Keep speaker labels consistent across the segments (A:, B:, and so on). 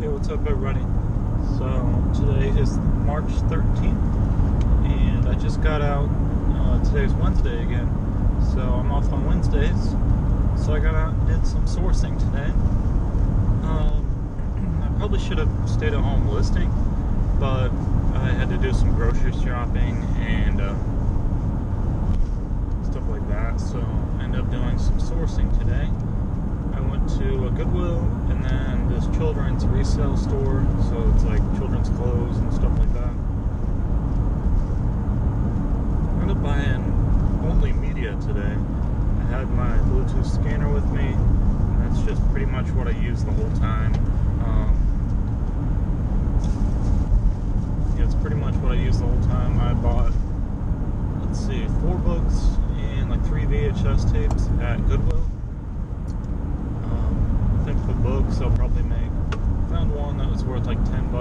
A: Hey, what's up everybody? So today is March 13th and I just got out. Today's Wednesday again, so I'm off on Wednesdays, so I got out and did some sourcing today. I probably should have stayed at home listing, but I had to do some grocery shopping and stuff like that, so I ended up doing some sourcing today. I went to a Goodwill and then this children's resell store, so it's like children's clothes and stuff like that. I ended up buying only media today. I had my Bluetooth scanner with me, and that's just pretty much what I use the whole time. Yeah, it's pretty much what I use the whole time. I bought, let's see, 4 books and like 3 VHS tapes at Goodwill. I think the books I'll probably make, found one that was worth like $10.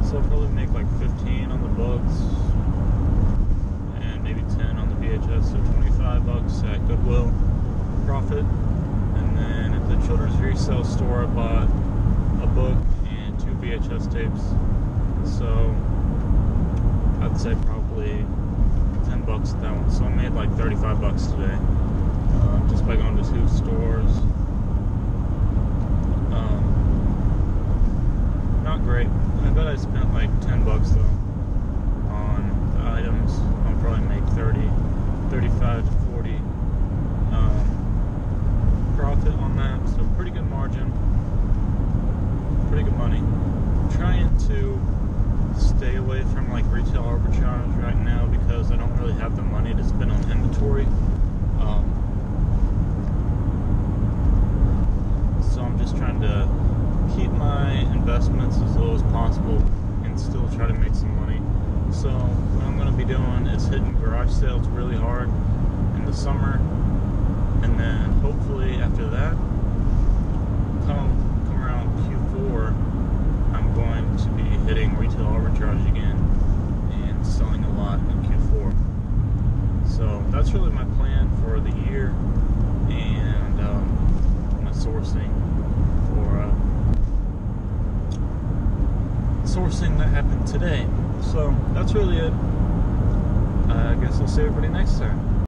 A: So I'll probably make like 15 on the books and maybe 10 on the VHS, so $25 at Goodwill profit. And then at the children's resale store I bought a book and 2 VHS tapes, so I'd say probably $10 at that one. So I made like $35 today, just by going to 2 stores. Not great. I bet I spent like $10 though on the items. I'll probably make 35 to 40 profit on that, so pretty good margin, pretty good money. I'm trying to stay away from like retail arbitrage right now because I don't really have the money to spend on inventory. So I'm just trying to keep my investments as low as possible and still try to make some money. So what I'm going to be doing is hitting garage sales really hard in the summer, and then hopefully after that, come around Q4, I'm going to be hitting retail arbitrage again and selling a lot in Q4. So that's really my plan for the year, and my sourcing that happened today. So that's really it. I guess I'll see everybody next time.